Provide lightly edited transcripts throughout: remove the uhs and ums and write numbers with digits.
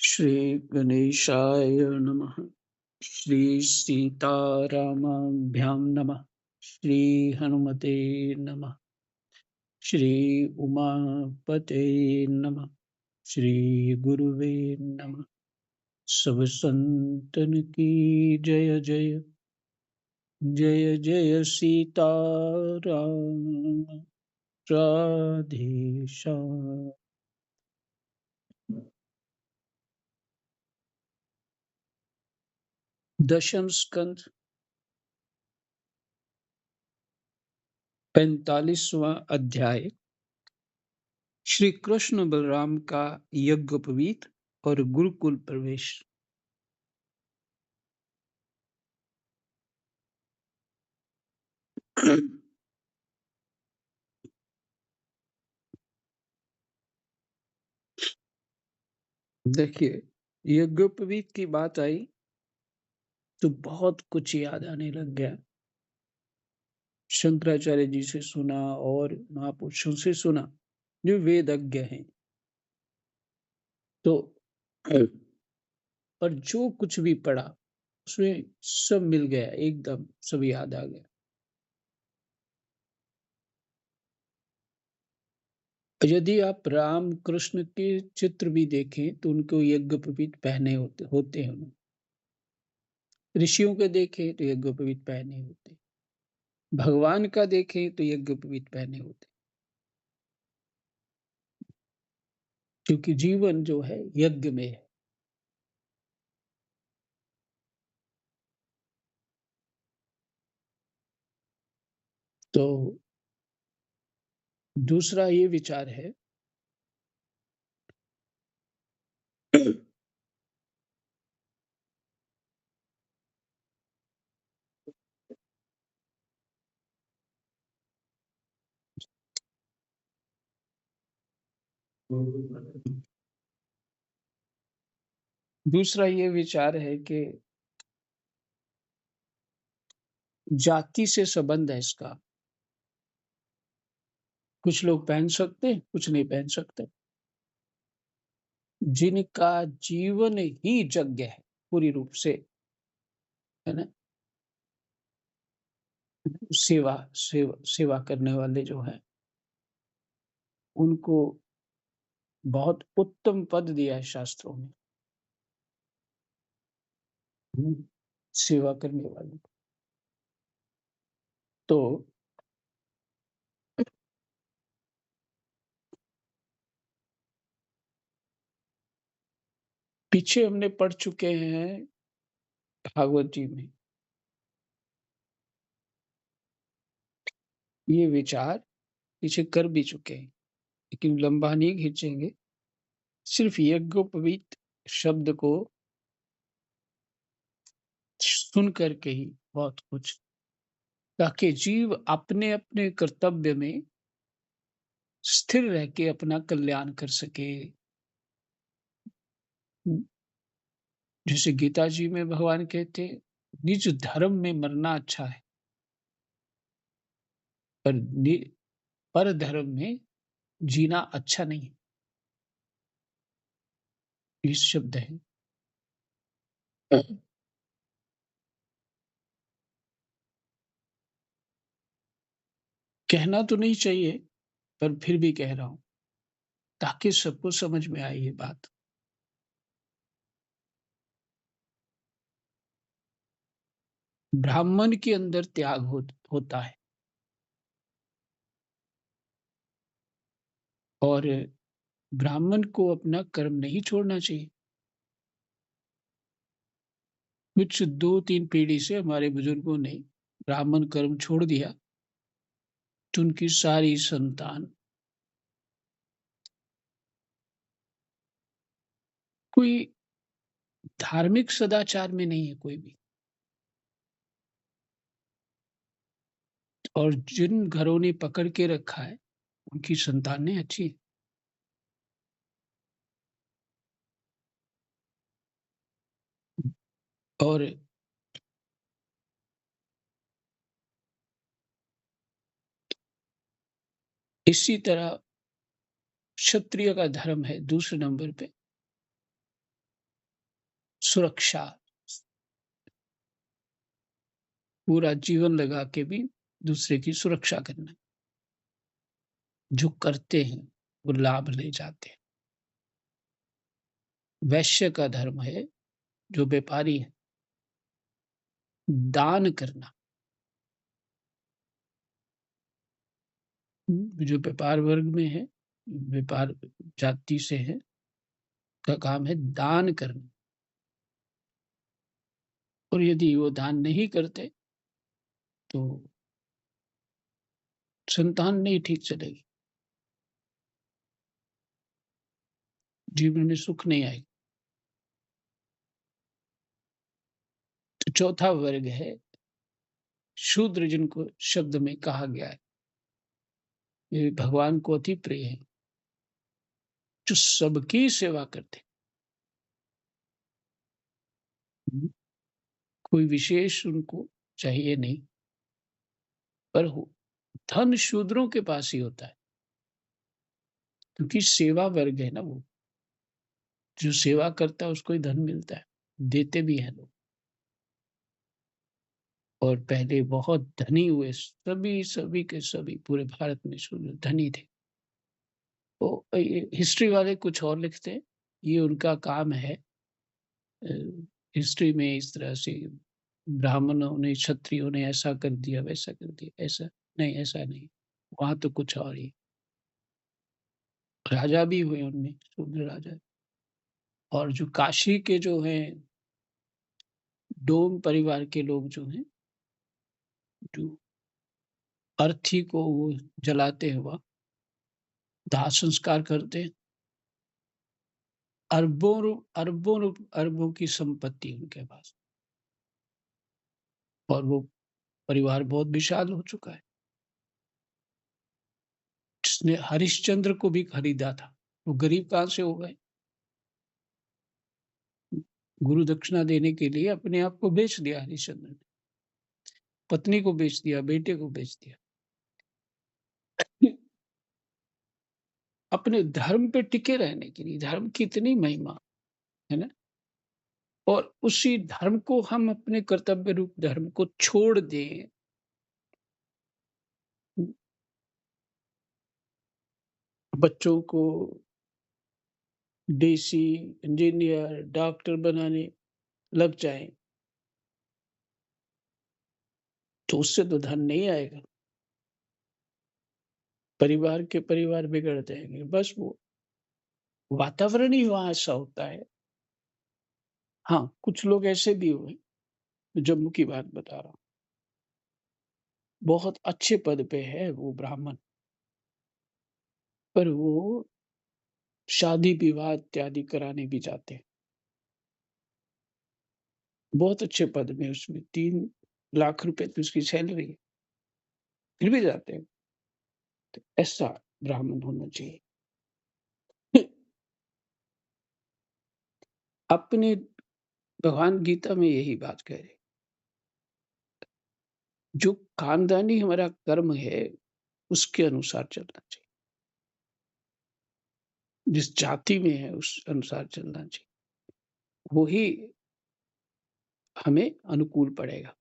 श्री गणेशाय नमः। श्री सीतारामाभ्यां नमः। श्री हनुमते नमः। श्री उमापते नमः। श्री गुरुवे नमः। सब संतन की जय जय। जय जय सीताराम। राधे श्याम। दशम स्कंद 45वां अध्याय। श्री कृष्ण बलराम का यज्ञोपवीत और गुरुकुल प्रवेश। देखिए, यज्ञोपवीत की बात आई तो बहुत कुछ याद आने लग गया। शंकराचार्य जी से सुना और महापुरुषों से सुना जो वेदज्ञ हैं। तो पर जो कुछ भी पढ़ा उसमें सब मिल गया, एकदम सब याद आ गया। यदि आप राम कृष्ण के चित्र भी देखें तो उनको यज्ञोपवीत पहने होते हैं। उन्होंने ऋषियों के देखें तो यज्ञोपवीत पहने होते, भगवान का देखें तो यज्ञोपवीत पहने होते, क्योंकि जीवन जो है यज्ञ में है। तो दूसरा ये विचार है दूसरा ये विचार है कि जाति से संबंध है इसका। कुछ लोग पहन सकते हैं, कुछ नहीं पहन सकते। जिनका जीवन ही यज्ञ है पूरी रूप से, है ना, सेवा करने वाले जो हैं उनको बहुत उत्तम पद दिया है शास्त्रों में। सेवा करने वाले तो पीछे हमने पढ़ चुके हैं भागवत जी में ये विचार, पीछे कर भी चुके हैं, लेकिन लंबा नहीं खींचेंगे। सिर्फ यज्ञोपवीत शब्द को सुन करके ही बहुत कुछ, ताकि जीव अपने अपने कर्तव्य में स्थिर रह के अपना कल्याण कर सके। जैसे गीता जी में भगवान कहते हैं, निज धर्म में मरना अच्छा है, पर पर धर्म में जीना अच्छा नहीं। ये शब्द है। कहना तो नहीं चाहिए, पर फिर भी कह रहा हूं ताकि सबको समझ में आए ये बात। ब्राह्मण के अंदर त्याग होता है, और ब्राह्मण को अपना कर्म नहीं छोड़ना चाहिए। कुछ 2-3 पीढ़ी से हमारे बुजुर्गों ने ब्राह्मण कर्म छोड़ दिया तो उनकी सारी संतान कोई धार्मिक सदाचार में नहीं है कोई भी। और जिन घरों ने पकड़ के रखा है उनकी संतानें अच्छी हैं। और इसी तरह क्षत्रिय का धर्म है दूसरे नंबर पे। सुरक्षा, पूरा जीवन लगा के भी दूसरे की सुरक्षा करना। जो करते हैं, वो लाभ ले जाते हैं। वैश्य का धर्म है, जो व्यापारी है, दान करना। जो व्यापार वर्ग में है, व्यापार जाति से है, का काम है दान करना। और यदि वो दान नहीं करते, तो संतान नहीं ठीक चलेगी, जीवन में सुख नहीं आएगा। तो चौथा वर्ग है शूद्र, जिनको शब्द में कहा गया है, ये भगवान को अति प्रिय है, जो सबकी सेवा करते हैं। कोई विशेष उनको चाहिए नहीं, पर हो धन शूद्रों के पास ही होता है, क्योंकि सेवा वर्ग है ना वो। जो सेवा करता है उसको ही धन मिलता है, देते भी हैं लोग। और पहले बहुत धनी हुए, सभी के सभी पूरे भारत में शूद्र धनी थे। तो ये हिस्ट्री वाले कुछ और लिखते हैं, ये उनका काम है। हिस्ट्री में इस तरह से ब्राह्मणों ने, क्षत्रियों ने ऐसा कर दिया, वैसा कर दिया, ऐसा नहीं, ऐसा नहीं। वहाँ तो कुछ और ही। राजा भी हुए उनमें, शूद्र राजा। और जो काशी के जो हैं, डोम परिवार के लोग जो हैं, जो अर्थी को वो जलाते हैं, वह दाह संस्कार करते हैं। अरबों की संपत्ति उनके पास, और वो परिवार बहुत विशाल हो चुका है। जिसने हरिश्चंद्र को भी खरीदा था, वो गरीब कहाँ से हो गए? गुरु दक्षिणा देने के लिए अपने आप को बेच दिया हरिश्चंद्र ने, पत्नी को बेच दिया, बेटे को बेच दिया। अपने धर्म पे टिके रहने के लिए। धर्म की इतनी महिमा है ना, और उसी धर्म को हम अपने कर्तव्य रूप धर्म को छोड़ दें। बच्चों को डीसी, इंजीनियर, डॉक्टर बनाने लग जाएं, तो उससे तो धन नहीं आएगा। परिवार बिगड़ जाएंगे। बस वो वातावरण ही वहां ऐसा होता है। हाँ, कुछ लोग ऐसे भी हुए, जम्मू की बात बता रहा हूँ, बहुत अच्छे पद पे है वो ब्राह्मण, पर वो शादी विवाह इत्यादि कराने भी जाते हैं। बहुत अच्छे पद में, उसमें 3 लाख रुपए तो उसकी सैलरी है, फिर भी जाते हैं। तो ऐसा ब्राह्मण होना चाहिए। अपने भगवान गीता में यही बात कह रहे, जो खानदानी हमारा कर्म है, उसके अनुसार चलना चाहिए। जिस जाति में है उस अनुसार चलना चाहिए, वो ही हमें अनुकूल पड़ेगा।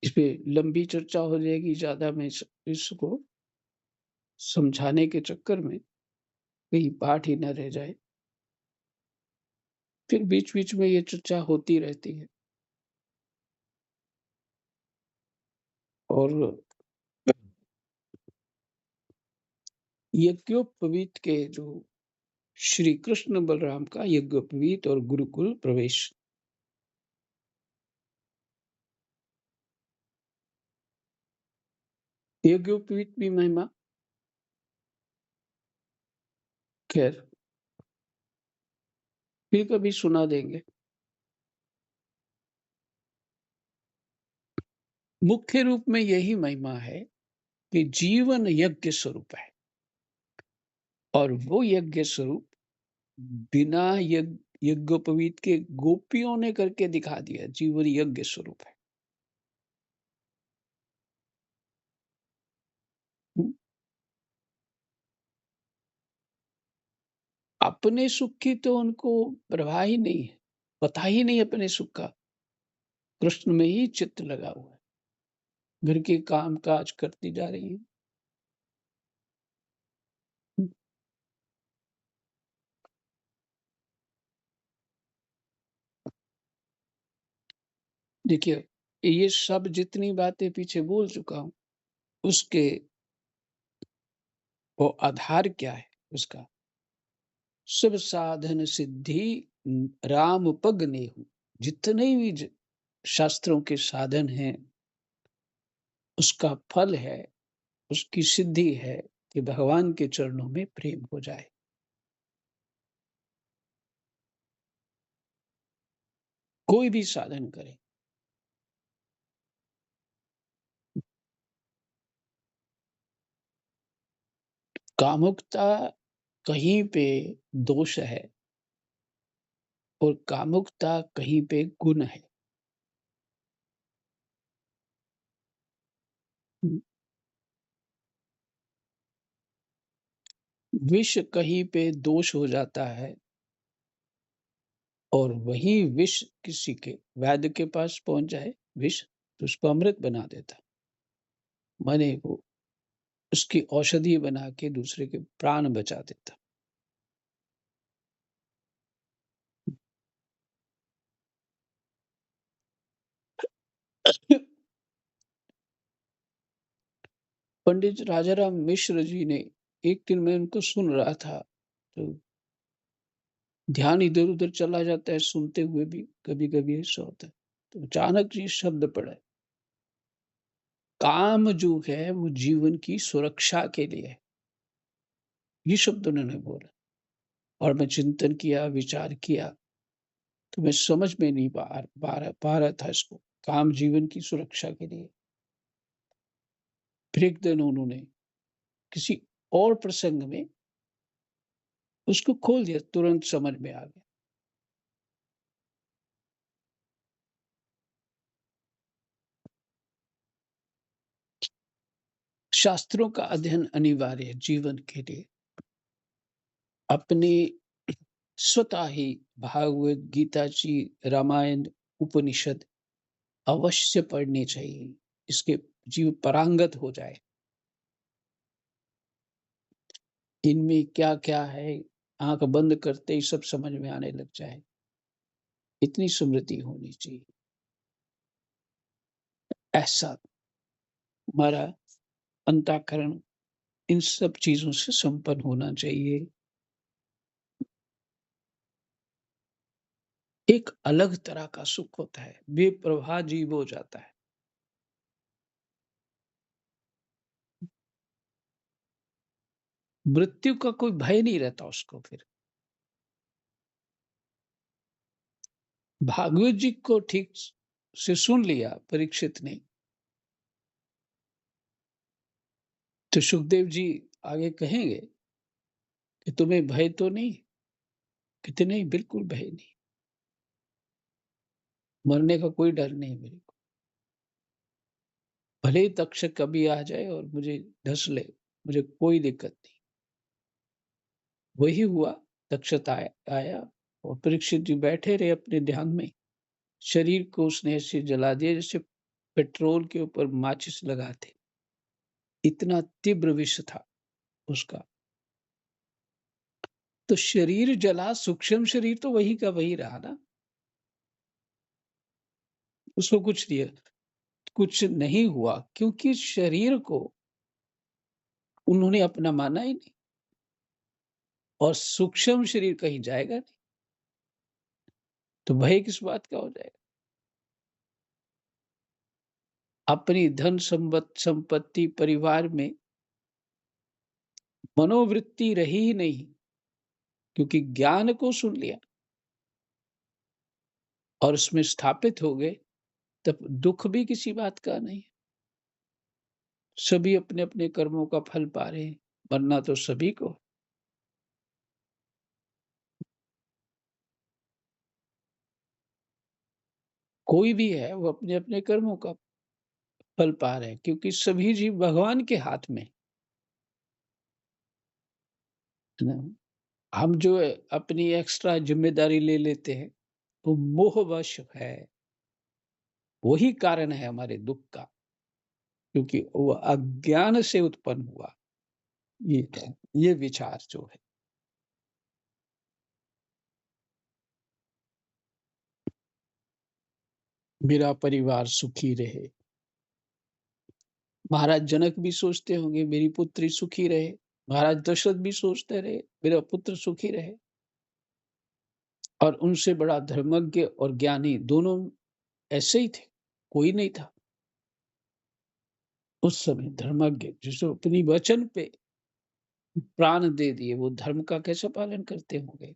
इस पे लंबी चर्चा हो जाएगी, ज्यादा मैं इसको समझाने के चक्कर में कहीं पाठ ही न रह जाए। फिर बीच-बीच में ये चर्चा होती रहती है। और यज्ञोपवीत के जो श्री कृष्ण बलराम का यज्ञोपवीत और गुरुकुल प्रवेश, यज्ञोपवीत की महिमा खैर फिर कभी सुना देंगे। मुख्य रूप में यही महिमा है कि जीवन यज्ञ स्वरूप है, और वो यज्ञ स्वरूप बिना यज्ञोपवीत के गोपियों ने करके दिखा दिया। जीवन यज्ञ स्वरूप है। अपने सुख की तो उनको परवाह ही नहीं है, पता ही नहीं अपने सुख का, कृष्ण में ही चित्त लगा हुआ है। घर के काम-काज करती जा रही हैं। हुँ, देखिए, ये सब जितनी बातें पीछे बोल चुका हूँ, उसके वो आधार क्या है उसका? सब साधन सिद्धि राम पग नेहु। जितने भी शास्त्रों के साधन हैं, उसका फल है, उसकी सिद्धि है कि भगवान के चरणों में प्रेम हो जाए। कोई भी साधन करे। कामुकता कहीं पे दोष है और कामुकता कहीं पे गुण है। विष कहीं पे दोष हो जाता है और वही विष किसी के वैद्य के पास पहुंच जाए विष तो उसको अमृत बना देता। माने वो उसकी औषधि बना के दूसरे के प्राण बचा देता। पंडित राजाराम मिश्र जी ने एक दिन मैं उनको सुन रहा था तो ध्यान इधर-उधर चला जाता है सुनते हुए भी कभी-कभी ऐसा होता है। तो अचानक ये शब्द पड़ा है, काम जो है वो जीवन की सुरक्षा के लिए है। ये शब्द उन्होंने बोला और मैं चिंतन किया, विचार किया तो मैं समझ में नहीं पा रहा था इसको। काम जीवन की सुरक्षा के लिए। फिर एक दिन उन्होंने किसी और प्रसंग में उसको खोल दिया, तुरंत समझ में आ गया। शास्त्रों का अध्ययन अनिवार्य है जीवन के लिए। अपने स्वतः ही भागवत गीता जी, रामायण, उपनिषद अवश्य पढ़नी चाहिए। इसके जीव पारंगत हो जाए। इनमें क्या-क्या है, आँख बंद करते ही सब समझ में आने लग जाए। इतनी स्मृति होनी चाहिए। ऐसा हमारा अंतःकरण इन सब चीज़ों से संपन्न होना चाहिए। एक अलग तरह का सुख होता है, बेप्रवाह जीव हो जाता है। मृत्यु का कोई भय नहीं रहता उसको फिर। भागवत जी को ठीक से सुन लिया परीक्षित ने, तो सुखदेव जी आगे कहेंगे कि तुम्हें भय तो नहीं? कहते नहीं, बिल्कुल भय नहीं। मरने का कोई डर नहीं मेरे को। भले ही तक्षक कभी आ जाए और मुझे डस ले, मुझे कोई दिक्कत नहीं। वही हुआ, तक्षक आया और परीक्षित जी बैठे रहे अपने ध्यान में। शरीर को उसने ऐसे जला दिया जैसे पेट्रोल के ऊपर माचिस लगाते। इतना तीव्र विष था उसका। तो शरीर जला, सूक्ष्म शरीर तो वही का वही रहा ना। उसको कुछ नहीं हुआ क्योंकि शरीर को उन्होंने अपना माना ही नहीं और सूक्ष्म शरीर कहीं जाएगा नहीं। तो भय किस बात का हो जाएगा? अपनी धन संपत्ति परिवार में मनोवृत्ति रही ही नहीं क्योंकि ज्ञान को सुन लिया और उसमें स्थापित हो गए, तब दुःख भी किसी बात का नहीं। सभी अपने-अपने कर्मों का फल पा रहे हैं, मरना तो सभी को। कोई भी है वो अपने-अपने कर्मों का फल पा रहे हैं क्योंकि सभी जीव भगवान के हाथ में, है ना? हम जो है अपनी एक्स्ट्रा ज़िम्मेदारी ले लेते हैं, वो मोहवश है, वही कारण है हमारे दुःख का, क्योंकि वो अज्ञान से उत्पन्न हुआ, ये विचार जो है। मेरा परिवार सुखी रहे। महाराज जनक भी सोचते होंगे मेरी पुत्री सुखी रहे, महाराज दशरथ भी सोचते रहे मेरा पुत्र सुखी रहे, और उनसे बड़ा धर्मज्ञ और ज्ञानी दोनों ऐसे ही थे, कोई नहीं था उस समय धर्मज्ञ जिसने अपनी वचन पे प्राण दे दिए, वो धर्म का कैसे पालन करते होंगे।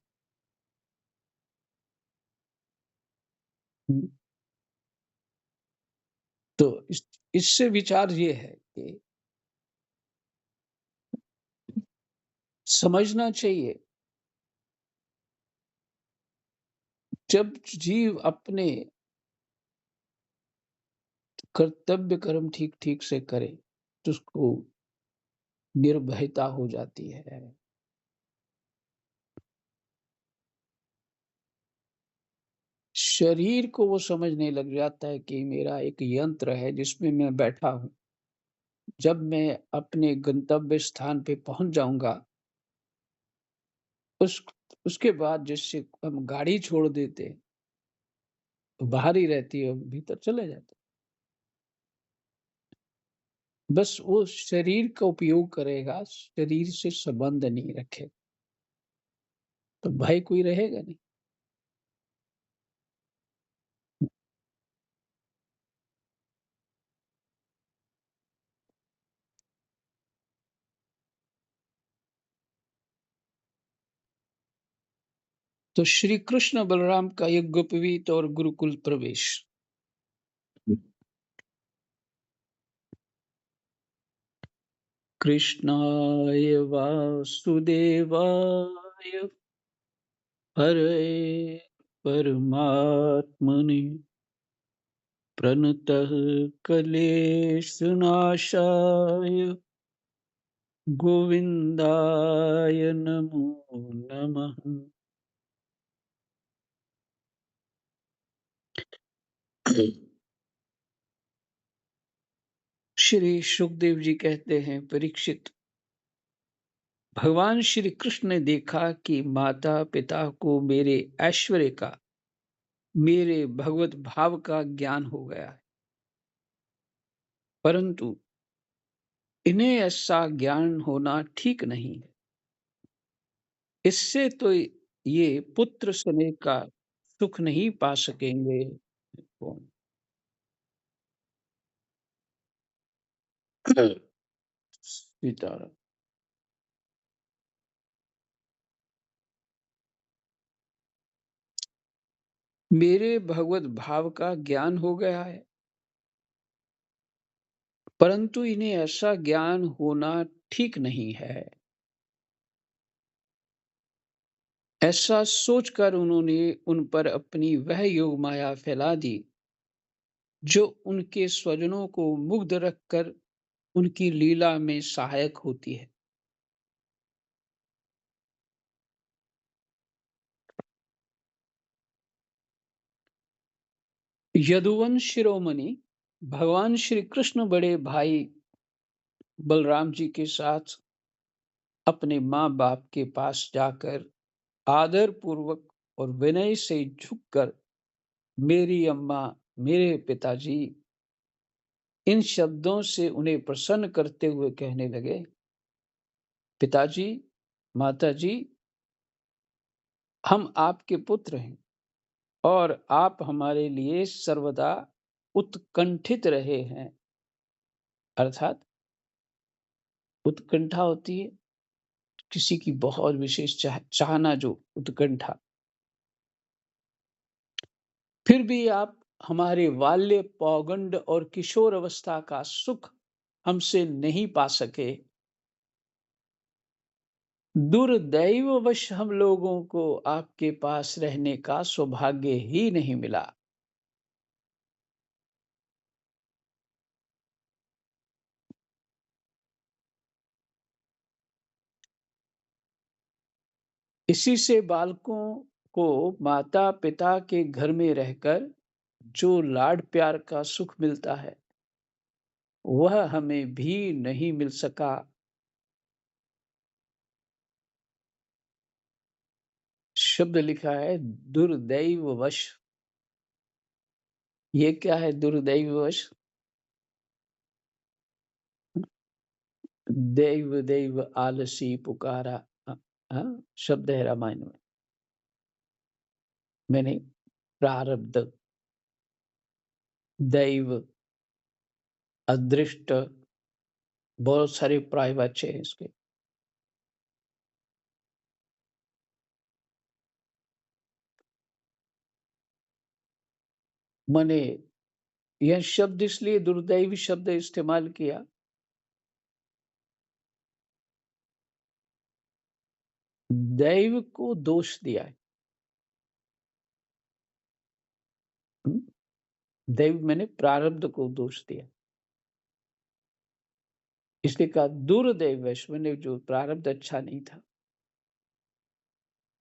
हम्म, तो इससे विचार ये है कि समझना चाहिए, जब जीव अपने कर्तव्य कर्म ठीक ठीक से करे तो उसको निर्भयता हो जाती है। शरीर को वो समझने लग जाता है कि मेरा एक यंत्र है जिसमें मैं बैठा हूँ। जब मैं अपने गंतव्य स्थान पे पहुँच जाऊँगा, उस उसके बाद जैसे हम गाड़ी छोड़ देते हैं, तो बाहर ही रहती है, भीतर चले जाते हैं। बस वो शरीर का उपयोग करेगा, शरीर से संबंध नहीं रखेगा, तो भय कोई रहेगा नहीं। तो श्री कृष्ण बलराम का यज्ञोपवीत और गुरुकुल प्रवेश। कृष्णाय वासुदेवाय हरे परमात्मने प्रणतः क्लेशनाशाय गोविंदाय नमो नमः। श्री सुखदेव जी कहते हैं, परीक्षित, भगवान श्री कृष्ण ने देखा कि माता पिता को मेरे ऐश्वर्य का, मेरे भगवत भाव का ज्ञान हो गया है, परंतु इन्हें ऐसा ज्ञान होना ठीक नहीं है। इससे तो ये पुत्र स्नेह का सुख नहीं पा सकेंगे। कौन? सीताराम। मेरे भगवत भाव का ज्ञान हो गया है, परंतु इन्हें ऐसा ज्ञान होना ठीक नहीं है। ऐसा सोचकर उन्होंने उन पर अपनी वह योग माया फैला दी, जो उनके स्वजनों को मुग्ध रखकर उनकी लीला में सहायक होती है। यदुवंश शिरोमणि भगवान श्री कृष्ण बड़े भाई बलराम जी के साथ अपने माँ बाप के पास जाकर आदर पूर्वक और विनय से झुककर, मेरी अम्मा, मेरे पिताजी, इन शब्दों से उन्हें प्रसन्न करते हुए कहने लगे, पिताजी, माताजी, हम आपके पुत्र हैं और आप हमारे लिए सर्वदा उत्कंठित रहे हैं। अर्थात उत्कंठा होती है किसी की बहुत विशेष चाहना, जो उत्कंठा। फिर भी आप हमारे बाल्य पौगंड और किशोर अवस्था का सुख हमसे नहीं पा सके। दुर्दैववश हम लोगों को आपके पास रहने का सौभाग्य ही नहीं मिला। इसी से बालकों को माता-पिता के घर में रहकर जो लाड प्यार का सुख मिलता है, वह हमें भी नहीं मिल सका। शब्द लिखा है दुर्दैववश। ये क्या है दुर्दैववश? दैव दैव आलसी पुकारा। अ, शब्द है रामायण में। मैंने प्रारब्ध, दैव, अदृष्ट, बहुत सारे पर्यायवाची हैं इसके। मैंने यह शब्द इसलिए दुर्दैवी शब्द इस्तेमाल किया, दैव को दोष दिया है। हुँ? दैव मैंने प्रारब्ध को दोष दिया। इसलिए कहा दुर्दैववश, मैंने जो प्रारब्ध अच्छा नहीं था।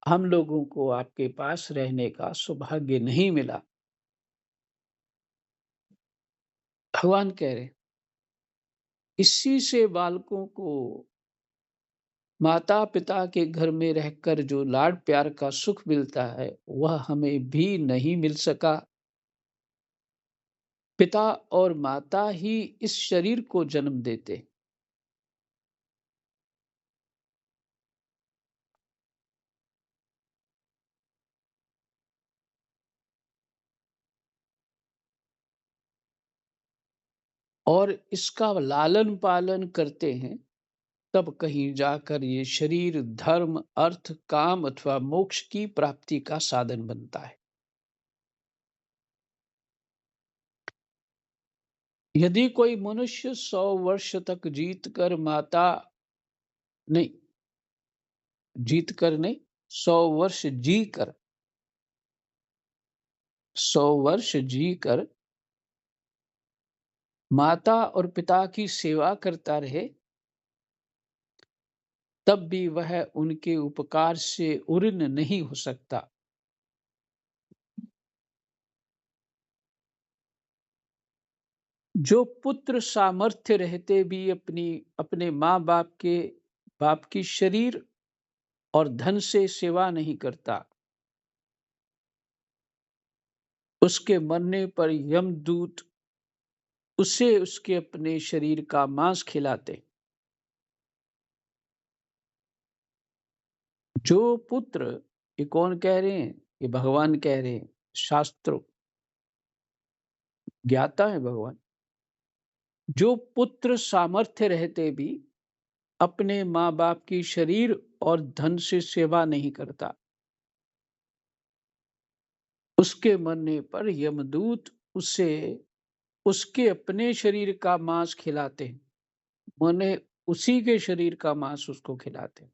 हम लोगों को आपके पास रहने का सौभाग्य नहीं मिला। भगवान कह रहे हैं, इसी से बालकों को माता-पिता के घर में रहकर जो लाड प्यार का सुख मिलता है, वह हमें भी नहीं मिल सका। पिता और माता ही इस शरीर को जन्म देते। और इसका लालन-पालन करते हैं, तब कहीं जाकर ये शरीर धर्म, अर्थ, काम अथवा मोक्ष की प्राप्ति का साधन बनता है। यदि कोई मनुष्य 100 वर्ष तक नहीं, जीत कर नहीं, 100 वर्ष जी कर 100 वर्ष जीकर माता और पिता की सेवा करता रहे, तब भी वह उनके उपकार से उऋण नहीं हो सकता। जो पुत्र सामर्थ्य रहते भी अपने बाप की शरीर और धन से सेवा नहीं करता, उसके मरने पर यमदूत उसे उसके अपने शरीर का मांस खिलाते। जो पुत्र, ये कौन कह रहे हैं? ये भगवान कह रहे हैं। शास्त्र ज्ञाता है भगवान। जो पुत्र सामर्थ्य रहते भी अपने माँ बाप की शरीर और धन से सेवा नहीं करता, उसके मरने पर यमदूत उसे उसके अपने शरीर का मांस खिलाते हैं। माने उसी के शरीर का मांस उसको खिलाते हैं।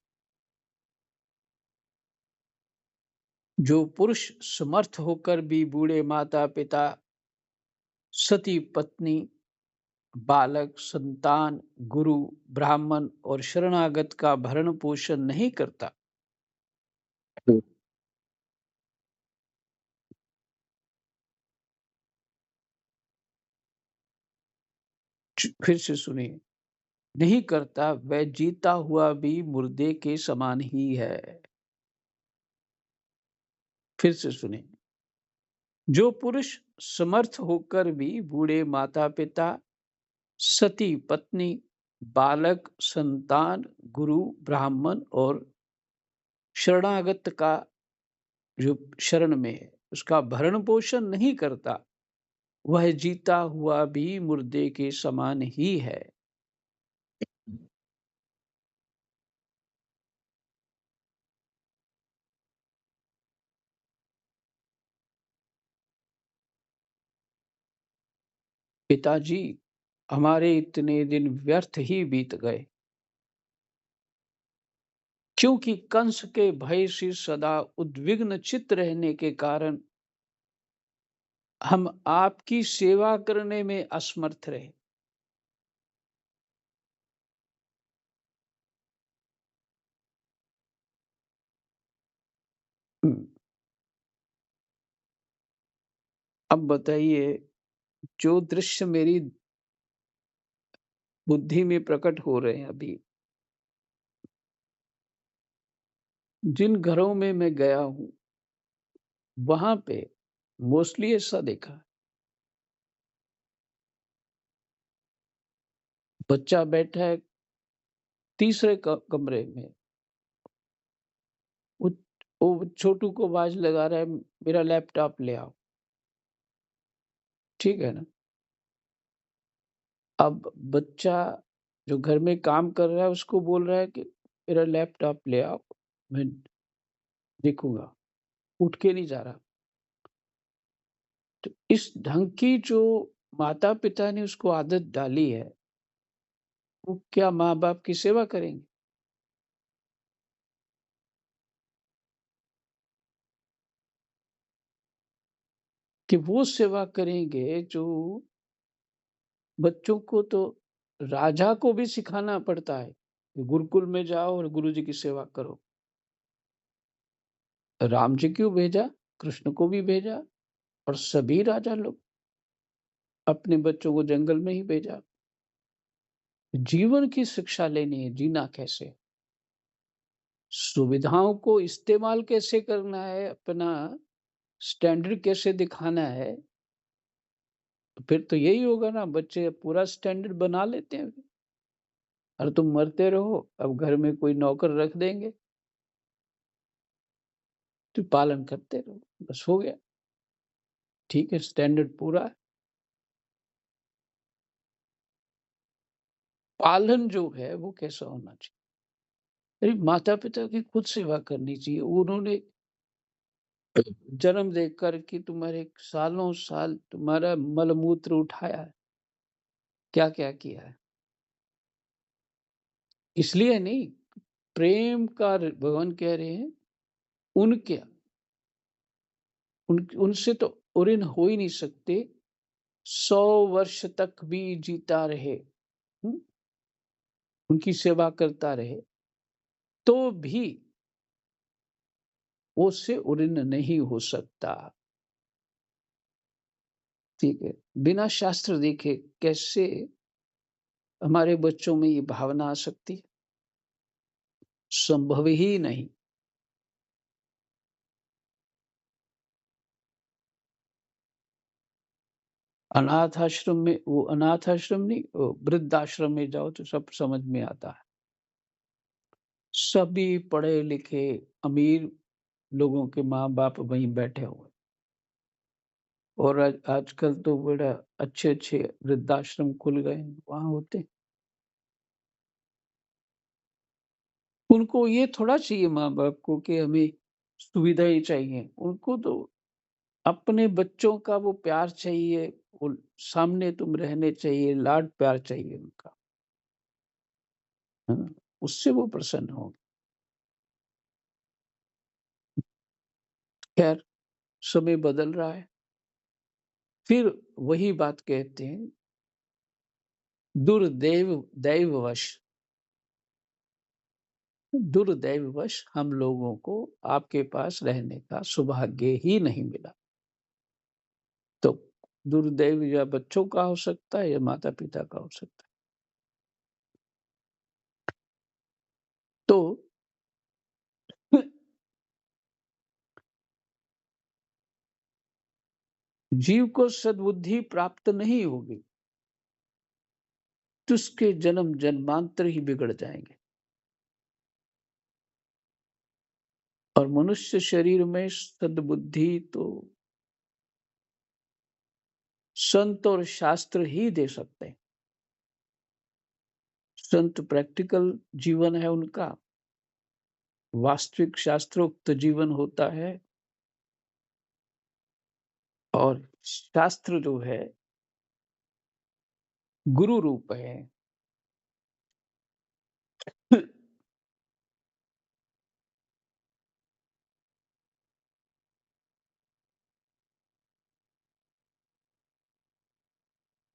जो पुरुष समर्थ होकर भी बूढ़े माता पिता, सती पत्नी, बालक, संतान, गुरु, ब्राह्मण और शरणागत का भरण पोषण नहीं करता, फिर से सुनिए, नहीं करता, वह जीता हुआ भी मुर्दे के समान ही है। फिर से सुनिए, जो पुरुष समर्थ होकर भी बूढ़े माता पिता, सती पत्नी, बालक, संतान, गुरु, ब्राह्मण और शरणागत का जो शरण में है, उसका भरण पोषण नहीं करता, वह जीता हुआ भी मुर्दे के समान ही है। पिताजी, हमारे इतने दिन व्यर्थ ही बीत गए, क्योंकि कंस के भय से सदा उद्विग्न चित्त रहने के कारण हम आपकी सेवा करने में असमर्थ रहे। अब बताइए, जो दृश्य मेरी बुद्धि में प्रकट हो रहे हैं अभी, जिन घरों में मैं गया हूँ, वहाँ पे मोस्टली ऐसा देखा है, बच्चा बैठा है तीसरे कमरे में, वो वो छोटू को आवाज़ लगा रहा है, मेरा लैपटॉप ले आओ, ठीक है ना? अब बच्चा जो घर में काम कर रहा है, उसको बोल रहा है कि मेरा लैपटॉप ले आओ, मैं देखूँगा, उठ के नहीं जा रहा। तो इस ढंग की जो माता-पिता ने उसको आदत डाली है, वो क्या माँ-बाप की सेवा करेंगे? कि वो सेवा करेंगे जो बच्चों को तो राजा को भी सिखाना पड़ता है, कि गुरुकुल में जाओ और गुरुजी की सेवा करो। राम जी क्यों भेजा? कृष्ण को भी भेजा और सभी राजा लोग अपने बच्चों को जंगल में ही भेजा। जीवन की शिक्षा लेनी है, जीना कैसे? सुविधाओं को इस्तेमाल कैसे करना है, अपना स्टैंडर्ड कैसे दिखाना है, तो फिर तो यही होगा ना, बच्चे पूरा स्टैंडर्ड बना लेते हैं। अरे तुम मरते रहो, अब घर में कोई नौकर रख देंगे, तो पालन करते रहो, बस हो गया। ठीक है, स्टैंडर्ड पूरा है। पालन जो है वो कैसा होना चाहिए? अरे माता-पिता की खुद सेवा करनी चाहिए। उन्होंने जन्म देकर के तुम्हारे सालों साल तुम्हारा मल-मूत्र उठाया है, क्या-क्या किया है। इसलिए नहीं, प्रेम का भगवान कह रहे हैं, उनके उनसे तो ऋण हो ही नहीं सकते, 100 वर्ष तक भी जीता रहे, हुँ? उनकी सेवा करता रहे, तो भी उससे ऋण नहीं हो सकता। ठीक है? बिना शास्त्र देखे कैसे हमारे बच्चों में ये भावना आ सकती है? संभव ही नहीं। अनाथ आश्रम में, वो अनाथ आश्रम नहीं, वो वृद्धाश्रम में जाओ तो सब समझ में आता है। सभी पढ़े-लिखे अमीर लोगों के माँ-बाप वहीं बैठे हुए, और आज आजकल तो बड़ा अच्छे-अच्छे वृद्धाश्रम खुल गए हैं, वहाँ होते हैं। उनको ये थोड़ा चाहिए माँ-बाप को कि हमें सुविधा ही चाहिए। उनको तो अपने बच्चों का वो प्यार चाहिए, वो सामने तुम रहने चाहिए, लाड-प्यार चाहिए उनका, है ना? उससे वो प्रसन्न होंगे। खैर, समय बदल रहा है। फिर वही बात कहते हैं, दुर्दैव दैववश दुर्दैववश हम लोगों को आपके पास रहने का सौभाग्य ही नहीं मिला। तो दुर्दैव या बच्चों का हो सकता है या माता-पिता का हो सकता है। तो जीव को सद्बुद्धि प्राप्त नहीं होगी, तो उसके जन्म जन्मांतर ही बिगड़ जाएँगे। और मनुष्य शरीर में सद्बुद्धि तो संत और शास्त्र ही दे सकते हैं। संत प्रैक्टिकल जीवन है उनका, वास्तविक शास्त्रोक्त जीवन होता है, और शास्त्र जो है गुरु रूप है।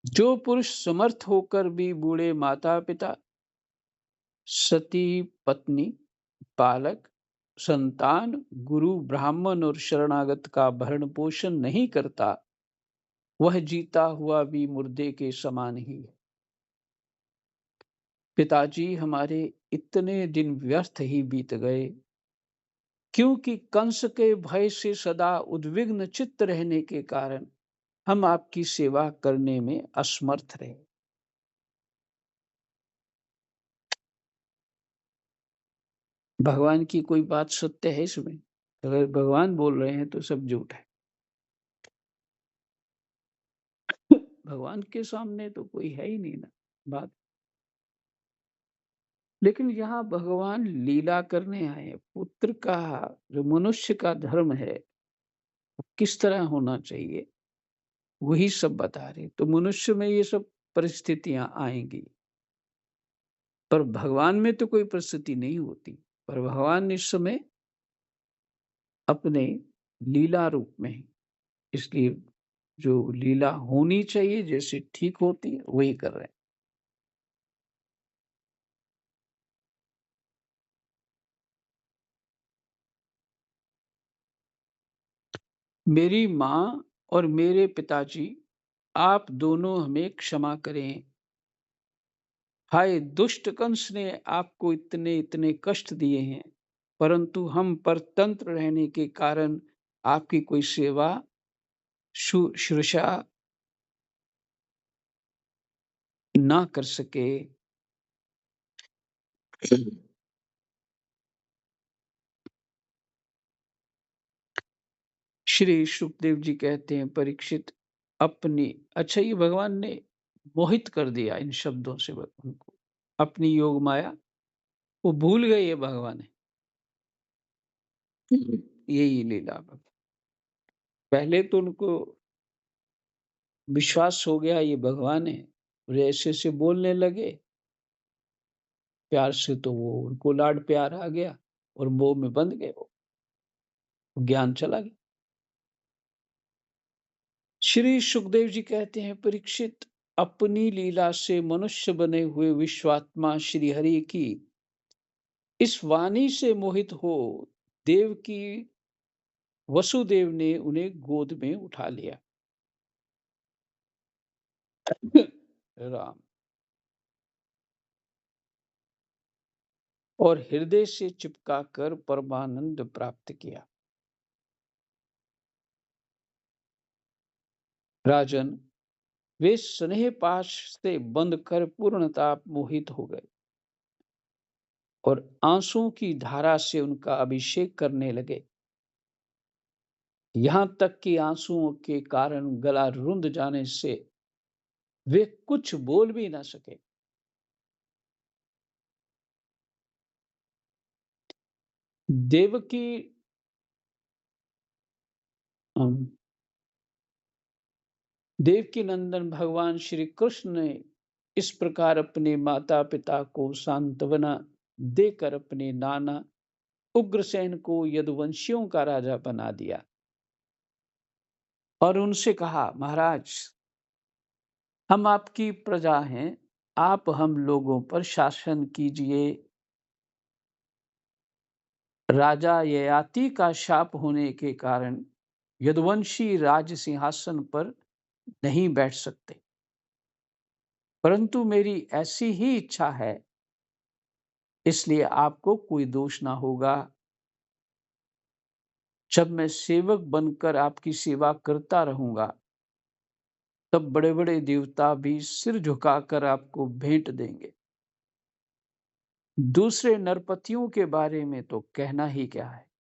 जो पुरुष समर्थ होकर भी बूढ़े माता-पिता, सती पत्नी, बालक, संतान, गुरु, ब्राह्मण और शरणागत का भरण पोषण नहीं करता, वह जीता हुआ भी मुर्दे के समान ही है। पिताजी हमारे इतने दिन व्यर्थ ही बीत गए, क्योंकि कंस के भय से सदा उद्विग्न चित्त रहने के कारण हम आपकी सेवा करने में असमर्थ रहे। भगवान की कोई बात सत्य है इसमें? अगर भगवान बोल रहे हैं तो सब झूठ है। भगवान के सामने तो कोई है ही नहीं ना बात। लेकिन यहाँ भगवान लीला करने आए हैं। पुत्र का जो मनुष्य का धर्म है, वो किस तरह होना चाहिए, वही सब बता रहे। तो मनुष्य में ये सब परिस्थितियाँ आएँगी, पर भगवान में तो कोई परिस्थिति नहीं होती। पर भगवान इस समय अपने लीला रूप में हैं। इसलिए जो लीला होनी चाहिए, जैसे ठीक होती है, वही कर रहे हैं। मेरी माँ और मेरे पिताजी, आप दोनों हमें क्षमा करें। हाय दुष्ट कंस ने आपको इतने-इतने कष्ट दिए हैं, परंतु हम परतंत्र रहने के कारण आपकी कोई सेवा शुश्रूषा ना कर सके। श्री सुखदेव जी कहते हैं, परीक्षित अपनी अच्छा ये भगवान ने मोहित कर दिया इन शब्दों से उनको, अपनी योग माया वो भूल गए ये भगवान है। यही लीला भगवान। पहले तो उनको विश्वास हो गया ये भगवान है, और ऐसे-ऐसे बोलने लगे, प्यार से तो वो उनको लाड प्यार आ गया और मोह में बंध गए वो, ज्ञान चला गया। श्री सुखदेव जी कहते हैं, परीक्षित अपनी लीला से मनुष्य बने हुए विश्वात्मा श्री हरि की इस वाणी से मोहित हो देव की वसुदेव ने उन्हें गोद में उठा लिया। राम और हृदय से चिपका कर परमानंद प्राप्त किया। राजन, वे स्नेह पाश से बंध कर पूर्णतः मोहित हो गए और आंसुओं की धारा से उनका अभिषेक करने लगे, यहाँ तक कि आंसुओं के कारण गला रुंध जाने से वे कुछ बोल भी ना सके। देवकी अम, देवकी नंदन भगवान श्री कृष्ण ने इस प्रकार अपने माता पिता को सांत्वना देकर अपने नाना उग्रसेन को यदुवंशियों का राजा बना दिया और उनसे कहा, महाराज हम आपकी प्रजा हैं, आप हम लोगों पर शासन कीजिए। राजा ययाति का शाप होने के कारण यदुवंशी राज सिंहासन पर नहीं बैठ सकते, परंतु मेरी ऐसी ही इच्छा है, इसलिए आपको कोई दोष ना होगा। जब मैं सेवक बनकर आपकी सेवा करता रहूंगा, तब बड़े-बड़े देवता भी सिर झुकाकर आपको भेंट देंगे। दूसरे नरपतियों के बारे में तो कहना ही क्या है।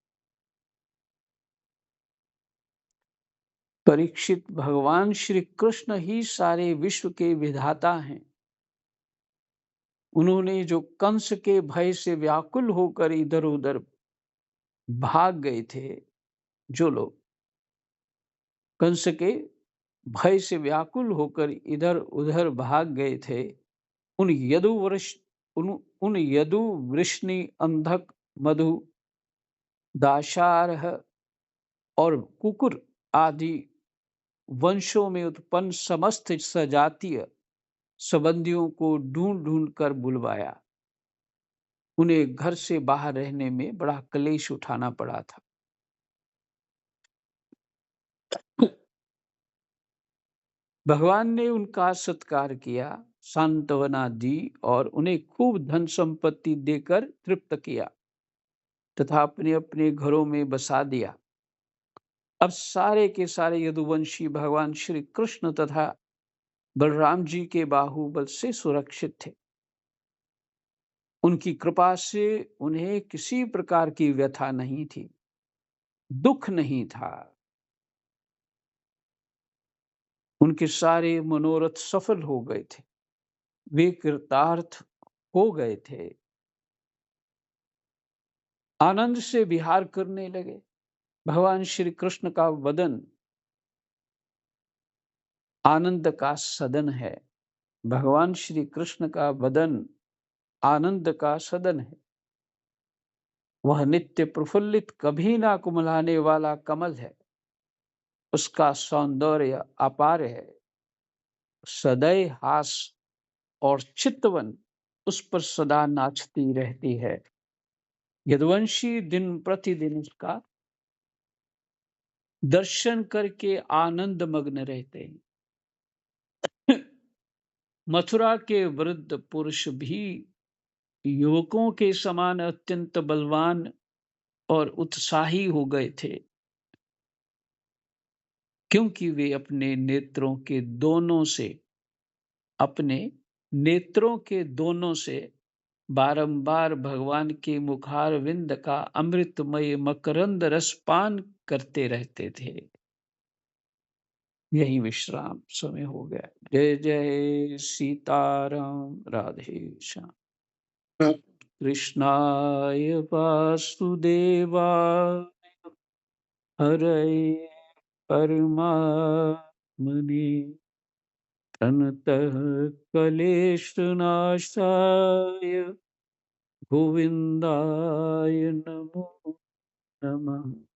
परीक्षित, भगवान श्री कृष्ण ही सारे विश्व के विधाता हैं। उन्होंने जो कंस के भय से व्याकुल होकर इधर-उधर भाग गए थे, जो लोग कंस के भय से व्याकुल होकर इधर-उधर भाग गए थे, उन यदुवृष उन उन यदु वृष्णि अंधक मधु दाशारह और कुकुर आदि वंशों में उत्पन्न समस्त सजातीय संबंधियों को ढूंढ-ढूंढ कर बुलवाया। उन्हें घर से बाहर रहने में बड़ा क्लेश उठाना पड़ा था। भगवान ने उनका सत्कार किया, सांत्वना दी और उन्हें खूब धन संपत्ति देकर तृप्त किया तथा अपने-अपने घरों में बसा दिया। अब सारे के सारे यदुवंशी भगवान श्री कृष्ण तथा बलराम जी के बाहुबल से सुरक्षित थे। उनकी कृपा से उन्हें किसी प्रकार की व्यथा नहीं थी, दुःख नहीं था। उनके सारे मनोरथ सफल हो गए थे। वे कृतार्थ हो गए थे। आनंद से विहार करने लगे। भगवान श्री कृष्ण का वदन आनंद का सदन है। भगवान श्री कृष्ण का वदन आनंद का सदन है। वह नित्य प्रफुल्लित, कभी ना कुमलाने वाला कमल है। उसका सौंदर्य अपार है। सदैव हास और चितवन उस पर सदा नाचती रहती है। यदुवंशी दिन प्रतिदिन उसका दर्शन करके आनंद मग्न रहते हैं। मथुरा के वृद्ध पुरुष भी युवकों के समान अत्यंत बलवान और उत्साही हो गए थे, क्योंकि वे अपने नेत्रों के दोनों से बारंबार भगवान के मुखारविंद का अमृतमय मकरंद रस पान करते रहते थे। यही विश्राम समय हो गया। जय जय सीताराम, राधे श्याम। कृष्णाय वासुदेवाय हरये परमात्मने प्रणतः क्लेशनाशाय गोविन्दाय नमो नमः।